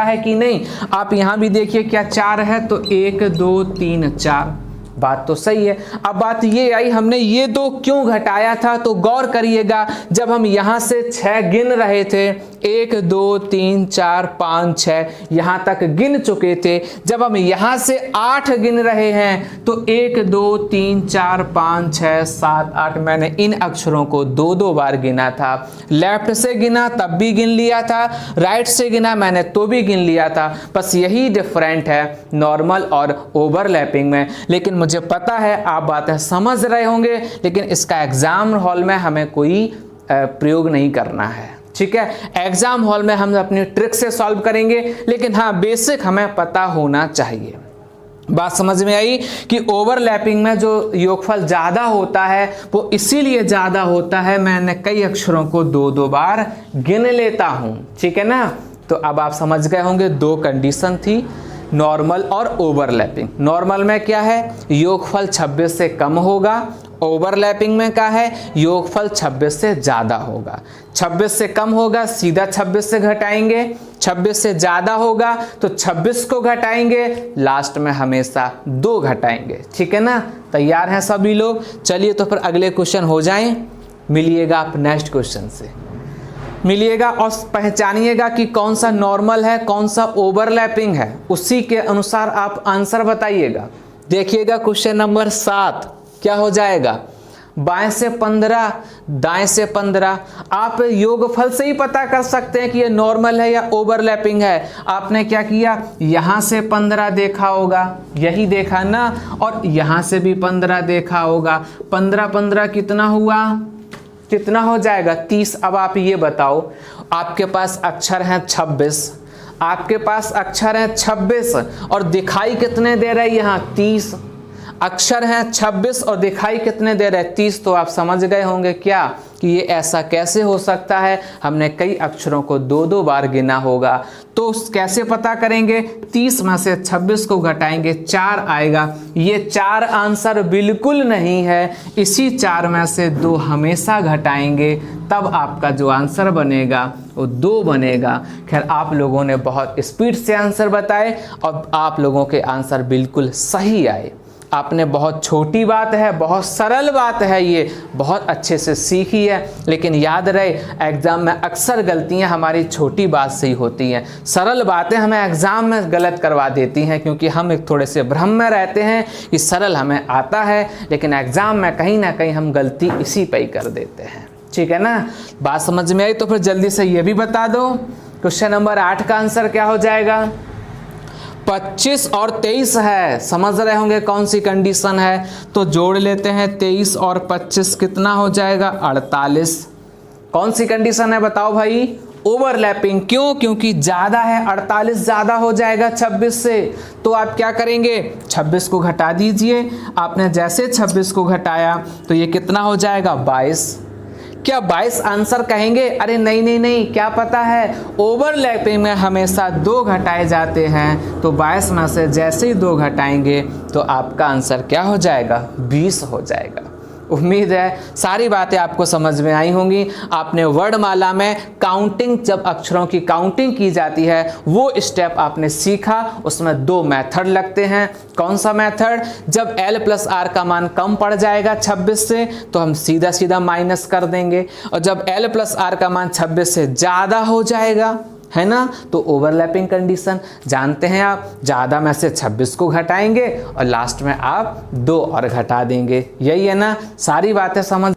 है कि नहीं। आप यहां भी देखिए क्या 4 है, तो 1 2 3 4। बात तो सही है। अब बात ये आई, हमने ये 2 क्यों घटाया था? तो गौर करिएगा, जब हम यहां से 6 गिन रहे थे, 1 2 3 4 5 6 यहां तक गिन चुके थे। जब हम यहां से 8 गिन रहे हैं तो 1 2 3 4 5 6 7 8, मैंने इन अक्षरों को 2 बार गिना था। लेफ्ट से गिना तब भी गिन लिया था, राइट से गिना मैंने तो भी गिन लिया था। बस यही डिफरेंट है नॉर्मल और ओवरलैपिंग में। लेकिन मुझे पता है आप बातें समझ रहे होंगे, लेकिन इसका एग्जाम हॉल में हमें कोई प्रयोग नहीं करना है, ठीक है। एग्जाम हॉल में हम अपनी ट्रिक से सॉल्व करेंगे, लेकिन हाँ बेसिक हमें पता होना चाहिए। बात समझ में आई कि ओवरलैपिंग में जो योगफल ज्यादा होता है वो इसीलिए ज्यादा होता है, मैंने कई अक्षरों को 2 बार गिन लेता हूं, ठीक है ना। तो अब आप समझ गए होंगे 2 कंडीशन थी, नॉर्मल और ओवरलैपिंग। नॉर्मल में क्या है? योगफल 26 से कम होगा। ओवरलैपिंग में क्या है? योगफल 26 से ज्यादा होगा। 26 से कम होगा, सीधा 26 से घटाएंगे। 26 से ज्यादा होगा तो 26 को घटाएंगे, लास्ट में हमेशा 2 घटाएंगे, ठीक है ना। तैयार हैं सभी लोग? चलिए तो फिर अगले क्वेश्चन हो जाएं। मिलिएगा आप नेक्स्ट क्वेश्चन से, मिलिएगा और पहचानिएगा कि कौन सा नॉर्मल है, कौन सा ओवरलैपिंग है, उसी के अनुसार आप आंसर बताइएगा। देखिएगा क्वेश्चन नंबर 7 क्या हो जाएगा? बाएं से 15, दाएं से 15। आप योगफल से ही पता कर सकते हैं कि ये नॉर्मल है या ओवरलैपिंग है। आपने क्या किया? यहां से 15 देखा होगा, यही देखा ना, और यहां से भी 15 देखा होगा। 15 15 कितना हुआ? कितना हो जाएगा? 30। अब आप ये बताओ, आपके पास अक्षर हैं 26, आपके पास अक्षर हैं 26 और दिखाई कितने दे रहे हैं यहाँ? 30। अक्षर हैं 26 और दिखाई कितने दे रहे हैं 30, तो आप समझ गए होंगे क्या कि ये ऐसा कैसे हो सकता है। हमने कई अक्षरों को 2-2 बार गिना होगा। तो कैसे पता करेंगे, 30 में से 26 को घटाएंगे 4 आएगा। ये 4 आंसर बिल्कुल नहीं है, इसी 4 में से 2 हमेशा घटाएंगे, तब आपका जो आंसर बनेगा वो 2 बनेगा। खैर आप लोगों ने बहुत स्पीड से आंसर बताए और आप लोगों के आंसर बिल्कुल सही आए। आपने बहुत छोटी बात है, बहुत सरल बात है, ये बहुत अच्छे से सीखी है। लेकिन याद रहे एग्ज़ाम में अक्सर गलतियां हमारी छोटी बात से ही होती हैं। सरल बातें हमें एग्ज़ाम में गलत करवा देती हैं, क्योंकि हम एक थोड़े से भ्रम में रहते हैं कि सरल हमें आता है, लेकिन एग्ज़ाम में कहीं ना कहीं हम गलती इसी पे ही कर देते हैं। ठीक है ना, बात समझ में आई? तो फिर जल्दी से ये भी बता दो, क्वेश्चन नंबर 8 का आंसर क्या हो जाएगा? 25 और 23 है। समझ रहे होंगे कौन सी कंडीशन है, तो जोड़ लेते हैं 23 और 25 कितना हो जाएगा? 48। कौन सी कंडीशन है बताओ भाई? ओवरलैपिंग। क्यों? क्योंकि ज़्यादा है, 48 ज़्यादा हो जाएगा 26 से। तो आप क्या करेंगे, 26 को घटा दीजिए। आपने जैसे 26 को घटाया तो ये कितना हो जाएगा? 22। क्या 22 आंसर कहेंगे? अरे नहीं नहीं नहीं, क्या पता है ओवरलैपिंग में हमेशा 2 घटाए जाते हैं, तो 22 में से जैसे ही 2 घटाएंगे तो आपका आंसर क्या हो जाएगा? 20 हो जाएगा। उम्मीद है सारी बातें आपको समझ में आई होंगी। आपने वर्णमाला में काउंटिंग, जब अक्षरों की काउंटिंग की जाती है वो स्टेप आपने सीखा। उसमें 2 मेथड लगते हैं। कौन सा मेथड? जब L + R का मान कम पड़ जाएगा 26 से तो हम सीधा सीधा माइनस कर देंगे, और जब L + R का मान 26 से ज़्यादा हो जाएगा, है ना, तो ओवरलैपिंग कंडीशन। जानते हैं आप, ज़्यादा में से 26 को घटाएंगे और लास्ट में आप 2 और घटा देंगे। यही है ना, सारी बातें समझ।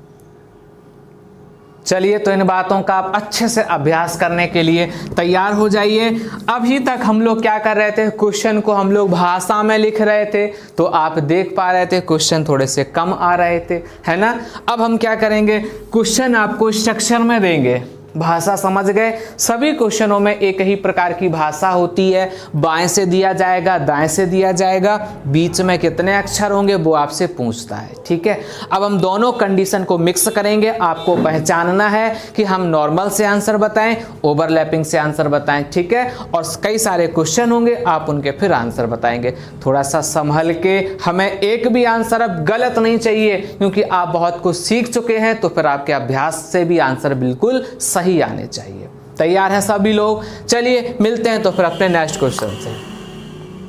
चलिए, तो इन बातों का आप अच्छे से अभ्यास करने के लिए तैयार हो जाइए। अभी तक हम लोग क्या कर रहे थे, क्वेश्चन को हम लोग भाषा में लिख रहे थे, तो आप देख पा रहे थे क्वेश्चन थोड़े से कम आ रहे थे, है ना। अब हम क्या करेंगे, क्वेश्चन आपको स्ट्रक्चर में देंगे। भाषा समझ गए? सभी क्वेश्चनों में एक ही प्रकार की भाषा होती है। बाएं से दिया जाएगा, दाएं से दिया जाएगा, बीच में कितने अक्षर होंगे वो आपसे पूछता है। ठीक है, अब हम दोनों कंडीशन को मिक्स करेंगे। आपको पहचानना है कि हम नॉर्मल से आंसर बताएं, ओवरलैपिंग से आंसर बताएं। ठीक है, और कई सारे क्वेश्चन होंगे, आप उनके फिर आंसर बताएंगे। थोड़ा सा संभल के, हमें एक भी आंसर अब गलत नहीं चाहिए, क्योंकि आप बहुत कुछ सीख चुके हैं, तो फिर आपके अभ्यास से भी आंसर बिल्कुल सही आने चाहिए। तैयार हैं सभी लोग? चलिए मिलते हैं तो फिर अपने नेक्स्ट क्वेश्चन से।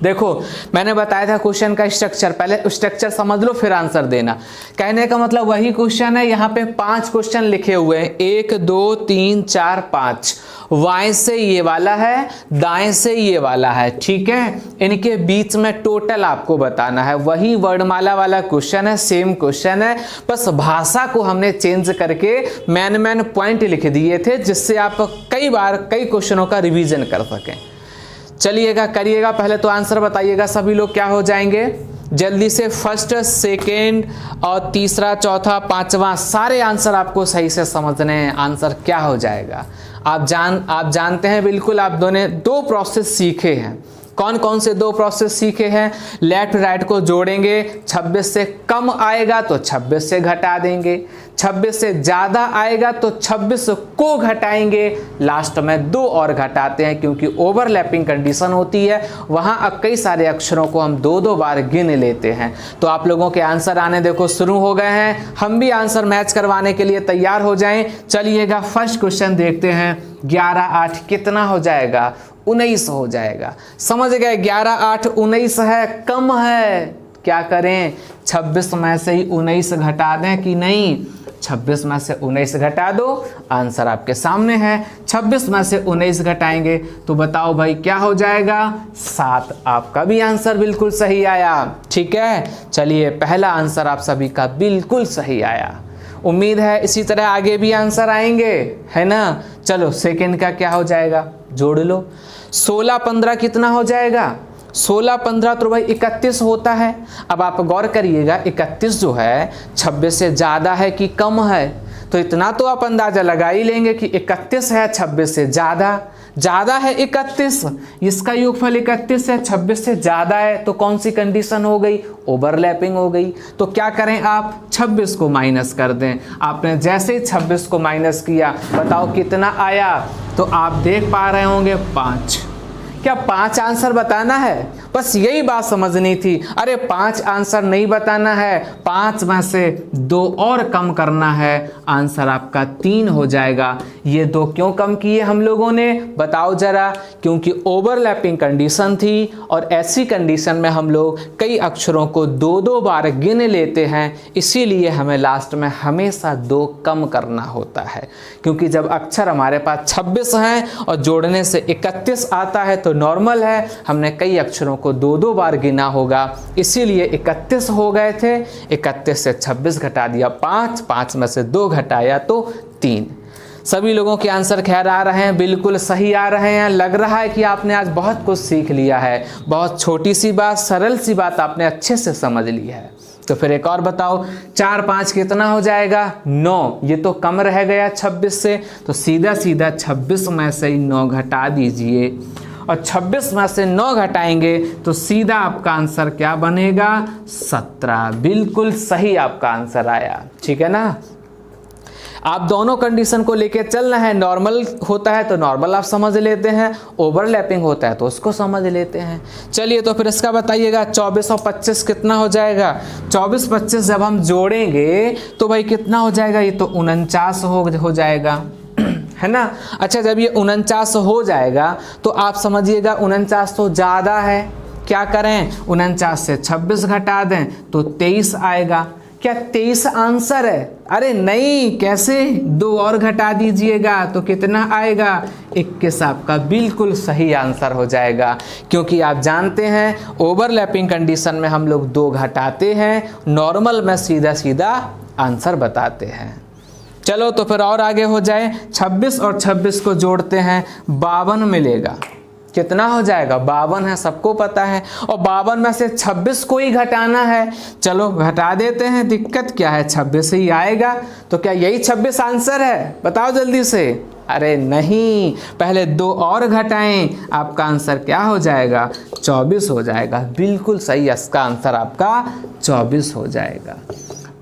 देखो, मैंने बताया था क्वेश्चन का स्ट्रक्चर, पहले स्ट्रक्चर समझ लो फिर आंसर देना। कहने का मतलब वही क्वेश्चन है। यहाँ पे 5 क्वेश्चन लिखे हुए हैं, 1 2 3 4 5। बाएं से ये वाला है, दाएं से ये वाला है। ठीक है, इनके बीच में टोटल आपको बताना है। वही वर्णमाला वाला क्वेश्चन है, सेम क्वेश्चन है, बस भाषा को हमने चेंज करके मेन पॉइंट लिख दिए थे, जिससे आप कई बार कई क्वेश्चनों का रिवीजन कर सकें। चलिएगा, करिएगा। पहले तो आंसर बताइएगा सभी लोग, क्या हो जाएंगे जल्दी से। फर्स्ट, सेकेंड और तीसरा, चौथा, पांचवा, सारे आंसर आपको सही से समझने हैं। आंसर क्या हो जाएगा? आप जानते हैं बिल्कुल, आप दोनों 2 प्रोसेस सीखे हैं। कौन कौन से 2 प्रोसेस सीखे हैं? लेफ्ट राइट को जोड़ेंगे, 26 से कम आएगा तो 26 से घटा देंगे, 26 से ज़्यादा आएगा तो 26 को घटाएंगे, लास्ट में 2 और घटाते हैं, क्योंकि ओवरलैपिंग कंडीशन होती है। वहाँ कई सारे अक्षरों को हम 2-2 बार गिन लेते हैं। तो आप लोगों के आंसर आने देखो शुरू हो गए हैं। हम भी आंसर मैच करवाने के लिए तैयार हो जाएं। चलिएगा, फर्स्ट क्वेश्चन देखते हैं। 11 8 कितना हो जाएगा? 19 हो जाएगा। समझ गए? 11 8 19 है, कम है। क्या करें, 26 में से ही 19 घटा दें कि नहीं? 26 में से 19 घटा दो, आंसर आपके सामने है। 26 में से 19 घटाएंगे तो बताओ भाई क्या हो जाएगा? 7। आपका भी आंसर बिल्कुल सही आया। ठीक है, चलिए, पहला आंसर आप सभी का बिल्कुल सही आया। उम्मीद है इसी तरह आगे भी आंसर आएंगे, है ना। चलो, सेकंड का क्या हो जाएगा? जोड़ लो। 16 15 कितना हो जाएगा? 16 15 तो भाई 31 होता है। अब आप गौर करिएगा, 31 जो है 26 से ज़्यादा है कि कम है? तो इतना तो आप अंदाज़ा लगा ही लेंगे कि 31 है 26 से ज़्यादा, ज़्यादा है 31, इसका योगफल 31 है, 26 से ज़्यादा है, तो कौन सी कंडीशन हो गई? ओवरलैपिंग हो गई। तो क्या करें आप? 26 को माइनस कर दें। आपने जैसे ही 26 को माइनस किया, बताओ कितना आया? तो आप देख पा रहे होंगे 5। क्या 5 आंसर बताना है? बस यही बात समझनी थी। अरे 5 आंसर नहीं बताना है, 5 में से 2 और कम करना है, आंसर आपका 3 हो जाएगा। ये 2 क्यों कम किए हम लोगों ने? बताओ जरा। क्योंकि ओवरलैपिंग कंडीशन थी, और ऐसी कंडीशन में हम लोग कई अक्षरों को 2-2 बार गिन लेते हैं, इसीलिए हमें लास्ट में हमेशा 2 कम करना होता है। क्योंकि जब अक्षर हमारे पास 26 हैं और जोड़ने से 31 आता है तो नॉर्मल है, हमने कई अक्षरों को 2-2 बार गिना होगा, इसीलिए 31 हो गए थे। 31 से 26 घटा दिया 5, 5 में से 2 घटाया तो 3। सभी लोगों के आंसर खैर आ रहे हैं, बिल्कुल सही आ रहे हैं। लग रहा है कि आपने आज बहुत कुछ सीख लिया है। बहुत छोटी सी बात, सरल सी बात आपने अच्छे से समझ ली है। तो फिर एक और बताओ, 4 5 कितना हो जाएगा? 9। ये तो कम रह गया 26 से, तो सीधा सीधा 26 में से 9 घटा दीजिए, और 26 में से 9 घटाएंगे तो सीधा आपका आंसर क्या बनेगा? 17। बिल्कुल सही आपका आंसर आया। ठीक है ना? आप दोनों कंडीशन को लेके चलना है। नॉर्मल होता है तो नॉर्मल आप समझ लेते हैं, ओवरलैपिंग होता है तो उसको समझ लेते हैं। चलिए तो फिर इसका बताइएगा, 24 और 25 कितना हो जाएगा? 24 25 जब हम जोड़ेंगे तो भाई कितना हो जाएगा? ये तो 49 हो जाएगा, है ना? अच्छा, जब ये 49 हो जाएगा तो आप समझिएगा 49 तो ज़्यादा है। क्या करें? 49 से 26 घटा दें तो 23 आएगा। क्या 23 आंसर है? अरे नहीं, कैसे? 2 और घटा दीजिएगा तो कितना आएगा? 21 आपका बिल्कुल सही आंसर हो जाएगा। क्योंकि आप जानते हैं ओवरलैपिंग कंडीशन में हम लोग 2 घटाते हैं, नॉर्मल में सीधा सीधा आंसर बताते हैं। चलो तो फिर और आगे हो जाए। 26 और 26 को जोड़ते हैं, 52 मिलेगा। कितना हो जाएगा? 52 है, सबको पता है। और 52 में से 26 को ही घटाना है। चलो घटा देते हैं, दिक्कत क्या है? 26 ही आएगा। तो क्या यही 26 आंसर है? बताओ जल्दी से। अरे नहीं, पहले 2 और घटाएं, आपका आंसर क्या हो जाएगा? 24 हो जाएगा। बिल्कुल सही, इसका आंसर आपका 24 हो जाएगा।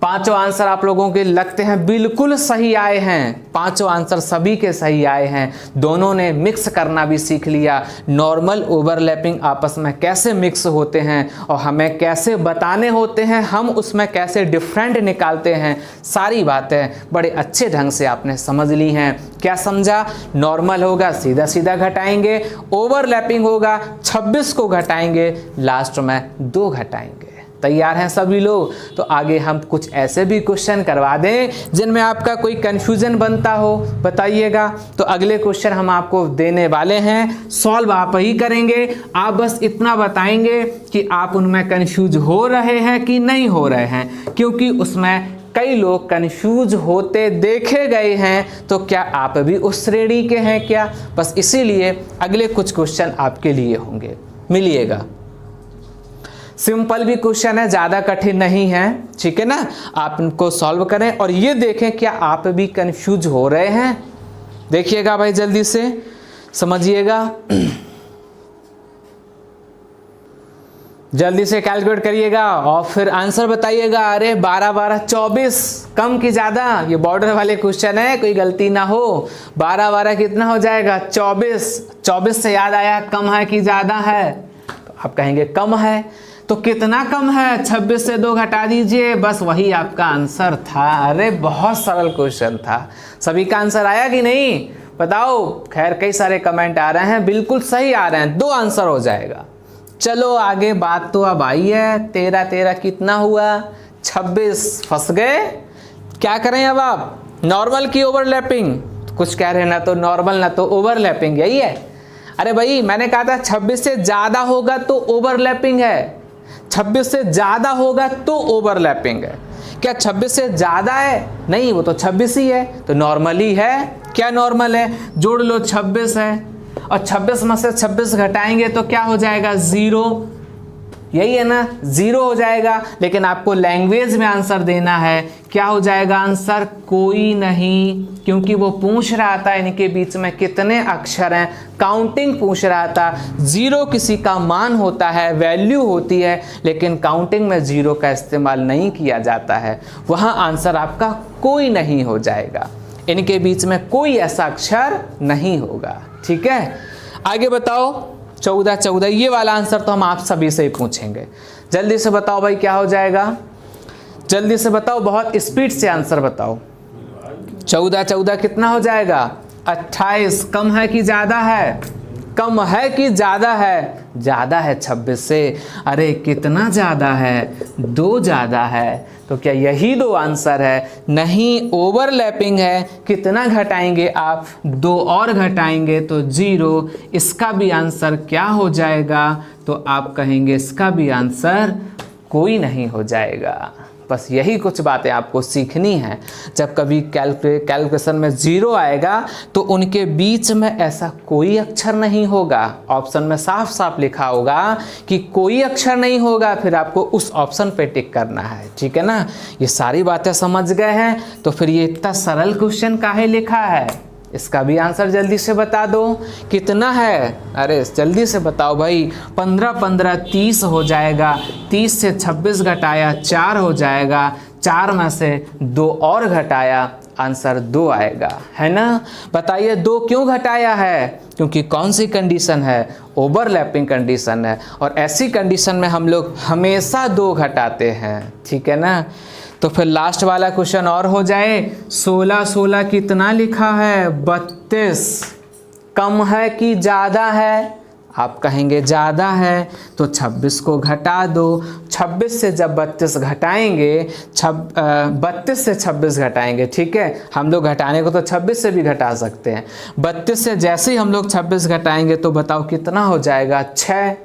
पांचों आंसर आप लोगों के लगते हैं बिल्कुल सही आए हैं। पांचों आंसर सभी के सही आए हैं। दोनों ने मिक्स करना भी सीख लिया, नॉर्मल ओवरलैपिंग आपस में कैसे मिक्स होते हैं और हमें कैसे बताने होते हैं, हम उसमें कैसे डिफरेंट निकालते हैं, सारी बातें बड़े अच्छे ढंग से आपने समझ ली हैं। क्या समझा? नॉर्मल होगा सीधा सीधा घटाएंगे, ओवरलैपिंग होगा 26 को घटाएंगे, लास्ट में 2 घटाएंगे। तैयार हैं सभी लोग? तो आगे हम कुछ ऐसे भी क्वेश्चन करवा दें जिनमें आपका कोई कंफ्यूजन बनता हो, बताइएगा। तो अगले क्वेश्चन हम आपको देने वाले हैं, सॉल्व आप ही करेंगे। आप बस इतना बताएंगे कि आप उनमें कंफ्यूज हो रहे हैं कि नहीं हो रहे हैं, क्योंकि उसमें कई लोग कंफ्यूज होते देखे गए हैं। तो क्या आप भी उस श्रेणी के हैं क्या? बस इसीलिए अगले कुछ क्वेश्चन आपके लिए होंगे, मिलिएगा। सिंपल भी क्वेश्चन है, ज़्यादा कठिन नहीं है, ठीक है ना? आप इनको सॉल्व करें और ये देखें क्या आप भी कंफ्यूज हो रहे हैं। देखिएगा भाई, जल्दी से समझिएगा, जल्दी से कैलकुलेट करिएगा और फिर आंसर बताइएगा। अरे 12 12 24, कम की ज़्यादा? ये बॉर्डर वाले क्वेश्चन है, कोई गलती ना हो। 12 12 कितना हो जाएगा? 24। 24 से याद आया, कम है कि ज़्यादा है? तो आप कहेंगे कम है। तो कितना कम है? 26 से 2 घटा दीजिए, बस वही आपका आंसर था। अरे बहुत सरल क्वेश्चन था। सभी का आंसर आया कि नहीं बताओ? खैर कई सारे कमेंट आ रहे हैं, बिल्कुल सही आ रहे हैं, 2 आंसर हो जाएगा। चलो आगे बात तो अब आई है। 13 13 कितना हुआ? 26। फंस गए? क्या करें अब आप? नॉर्मल की ओवरलैपिंग? कुछ कह रहे हैं ना तो नॉर्मल ना तो ओवरलैपिंग, यही है। अरे भाई मैंने कहा था 26 से ज़्यादा होगा तो ओवरलैपिंग है, 26 से ज़्यादा होगा तो ओवरलैपिंग है। क्या 26 से ज़्यादा है? नहीं, वो तो 26 ही है, तो नॉर्मल ही है। क्या नॉर्मल है? जोड़ लो, 26 है और 26 में से 26 घटाएंगे तो क्या हो जाएगा? 0। यही है ना, 0 हो जाएगा। लेकिन आपको लैंग्वेज में आंसर देना है, क्या हो जाएगा आंसर? कोई नहीं, क्योंकि वो पूछ रहा था इनके बीच में कितने अक्षर हैं, काउंटिंग पूछ रहा था। 0 किसी का मान होता है, वैल्यू होती है, लेकिन काउंटिंग में 0 का इस्तेमाल नहीं किया जाता है। वहाँ आंसर आपका कोई नहीं हो जाएगा, इनके बीच में कोई ऐसा अक्षर नहीं होगा। ठीक है, आगे बताओ। 14 ये वाला आंसर तो हम आप सभी से ही पूछेंगे। जल्दी से बताओ भाई, क्या हो जाएगा? जल्दी से बताओ, बहुत स्पीड से आंसर बताओ। 14 कितना हो जाएगा? 28। कम है कि ज़्यादा है? कम है कि ज़्यादा है? ज़्यादा है 26 से। अरे कितना ज़्यादा है? 2 ज़्यादा है। तो क्या यही 2 आंसर है? नहीं, ओवरलैपिंग है। कितना घटाएंगे आप? 2 और घटाएंगे तो 0। इसका भी आंसर क्या हो जाएगा? तो आप कहेंगे इसका भी आंसर कोई नहीं हो जाएगा। बस यही कुछ बातें आपको सीखनी है। जब कभी कैलकुलेशन में 0 आएगा तो उनके बीच में ऐसा कोई अक्षर नहीं होगा। ऑप्शन में साफ साफ लिखा होगा कि कोई अक्षर नहीं होगा, फिर आपको उस ऑप्शन पे टिक करना है। ठीक है ना, ये सारी बातें समझ गए हैं? तो फिर ये इतना सरल क्वेश्चन काहे लिखा है? इसका भी आंसर जल्दी से बता दो, कितना है? अरे जल्दी से बताओ भाई। 15 15 30 हो जाएगा। 30 से 26 घटाया 4 हो जाएगा। 4 में से 2 और घटाया, आंसर 2 आएगा, है ना? बताइए 2 क्यों घटाया है? क्योंकि कौन सी कंडीशन है? ओवरलैपिंग कंडीशन है। और ऐसी कंडीशन में हम लोग हमेशा 2 घटाते हैं। ठीक है ना? तो फिर लास्ट वाला क्वेश्चन और हो जाए। 16 कितना लिखा है? 32। कम है कि ज़्यादा है? आप कहेंगे ज़्यादा है, तो 26 को घटा दो। 26 से जब 32 घटाएंगे, 32 से 26 घटाएंगे। ठीक है, हम लोग घटाने को तो 26 से भी घटा सकते हैं। 32 से जैसे ही हम लोग 26 घटाएंगे तो बताओ कितना हो जाएगा? 6।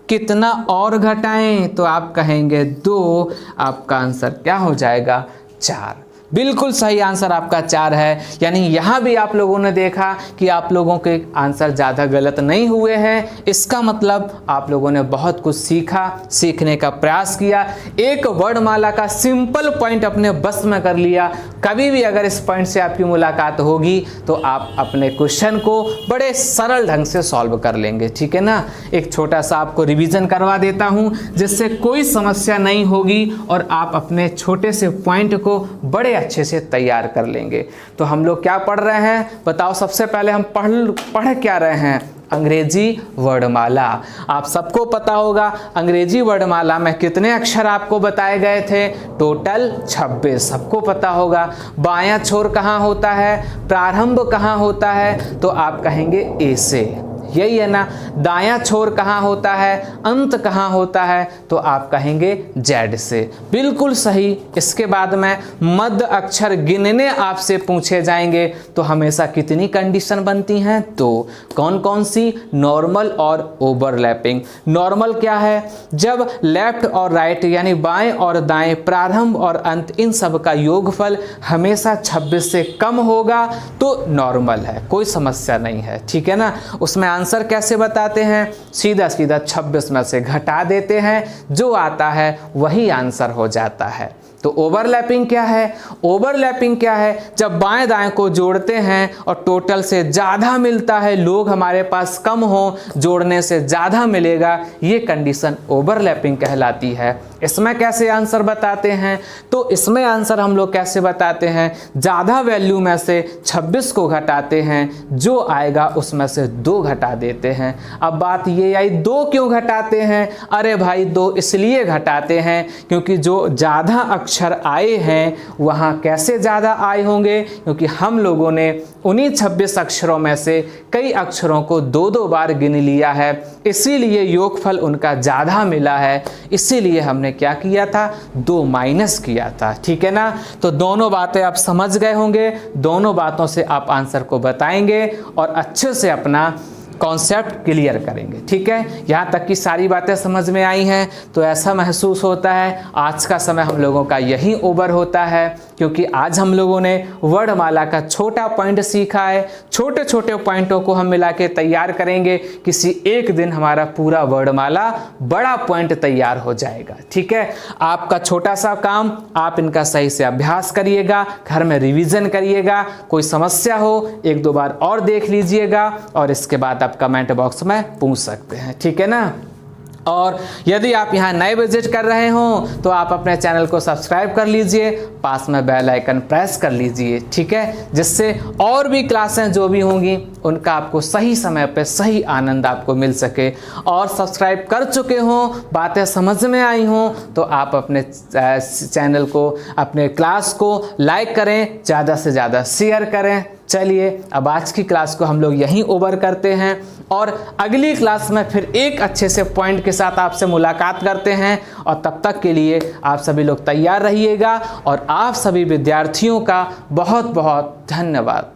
कितना और घटाएं? तो आप कहेंगे 2। आपका आंसर क्या हो जाएगा? 4। बिल्कुल सही आंसर आपका 4 है। यानी यहाँ भी आप लोगों ने देखा कि आप लोगों के आंसर ज़्यादा गलत नहीं हुए हैं। इसका मतलब आप लोगों ने बहुत कुछ सीखा, सीखने का प्रयास किया, एक वर्णमाला का सिंपल पॉइंट अपने बस में कर लिया। कभी भी अगर इस पॉइंट से आपकी मुलाकात होगी तो आप अपने क्वेश्चन को बड़े सरल ढंग से सॉल्व कर लेंगे। ठीक है ना? एक छोटा सा आपको रिवीजन करवा देता हूँ जिससे कोई समस्या नहीं होगी और आप अपने छोटे से पॉइंट को बड़े अच्छे से तैयार कर लेंगे। तो हम लोग क्या पढ़ रहे हैं बताओ? सबसे पहले हम पढ़ क्या रहे हैं? अंग्रेजी वर्णमाला। आप सबको पता होगा अंग्रेजी वर्णमाला में कितने अक्षर आपको बताए गए थे? टोटल 26। सबको पता होगा। बायां छोर कहाँ होता है? प्रारंभ कहाँ होता है? तो आप कहेंगे ए से, यही है ना? दायां छोर कहाँ होता है? अंत कहाँ होता है? तो आप कहेंगे जेड से। बिल्कुल सही। इसके बाद में मध्य अक्षर गिनने आपसे पूछे जाएंगे तो हमेशा कितनी कंडीशन बनती हैं? तो कौन कौन सी? नॉर्मल और ओवरलैपिंग। नॉर्मल क्या है? जब लेफ्ट और राइट यानी बाएं और दाएं, प्रारंभ और अंत, इन सब का योगफल हमेशा 26 से कम होगा तो नॉर्मल है, कोई समस्या नहीं है। ठीक है ना? उसमें आंसर कैसे बताते हैं? सीधा सीधा 26 में से घटा देते हैं, जो आता है वही आंसर हो जाता है। तो ओवरलैपिंग क्या है? ओवरलैपिंग क्या है? जब बाएं दाएं को जोड़ते हैं और टोटल से ज़्यादा मिलता है, लोग हमारे पास कम हो, जोड़ने से ज़्यादा मिलेगा, ये कंडीशन ओवरलैपिंग कहलाती है। इसमें कैसे आंसर बताते हैं? तो इसमें आंसर हम लोग कैसे बताते हैं? ज़्यादा वैल्यू में से 26 को घटाते हैं, जो आएगा उसमें से 2 घटा देते हैं। अब बात ये आई 2 क्यों घटाते हैं? अरे भाई 2 इसलिए घटाते हैं क्योंकि जो ज़्यादा अक्षर आए हैं वहाँ कैसे ज़्यादा आए होंगे? क्योंकि हम लोगों ने उन्हीं 26 अक्षरों में से कई अक्षरों को 2-2 बार गिन लिया है, इसीलिए योगफल उनका ज़्यादा मिला है। इसीलिए हमने क्या किया था? 2 माइनस किया था। ठीक है ना? तो दोनों बातें आप समझ गए होंगे। दोनों बातों से आप आंसर को बताएंगे और अच्छे से अपना कॉन्सेप्ट क्लियर करेंगे। ठीक है, यहाँ तक की सारी बातें समझ में आई हैं तो ऐसा महसूस होता है आज का समय हम लोगों का यही ओवर होता है, क्योंकि आज हम लोगों ने वर्णमाला का छोटा पॉइंट सीखा है। छोटे छोटे पॉइंटों को हम मिला के तैयार करेंगे, किसी एक दिन हमारा पूरा वर्णमाला बड़ा पॉइंट तैयार हो जाएगा। ठीक है, आपका छोटा सा काम, आप इनका सही से अभ्यास करिएगा, घर में रिवीजन करिएगा, कोई समस्या हो 1-2 बार और देख लीजिएगा और इसके बाद आप कमेंट बॉक्स में पूछ सकते हैं। ठीक है ना। और यदि आप यहाँ नए विजिट कर रहे हो तो आप अपने चैनल को सब्सक्राइब कर लीजिए, पास में बेल आइकन प्रेस कर लीजिए। ठीक है, जिससे और भी क्लासें जो भी होंगी उनका आपको सही समय पे सही आनंद आपको मिल सके। और सब्सक्राइब कर चुके हो, बातें समझ में आई हों तो आप अपने चैनल को, अपने क्लास को लाइक करें, ज़्यादा से ज़्यादा शेयर करें। चलिए अब आज की क्लास को हम लोग यहीं ओवर करते हैं और अगली क्लास में फिर एक अच्छे से पॉइंट के साथ आपसे मुलाकात करते हैं। और तब तक के लिए आप सभी लोग तैयार रहिएगा और आप सभी विद्यार्थियों का बहुत बहुत धन्यवाद।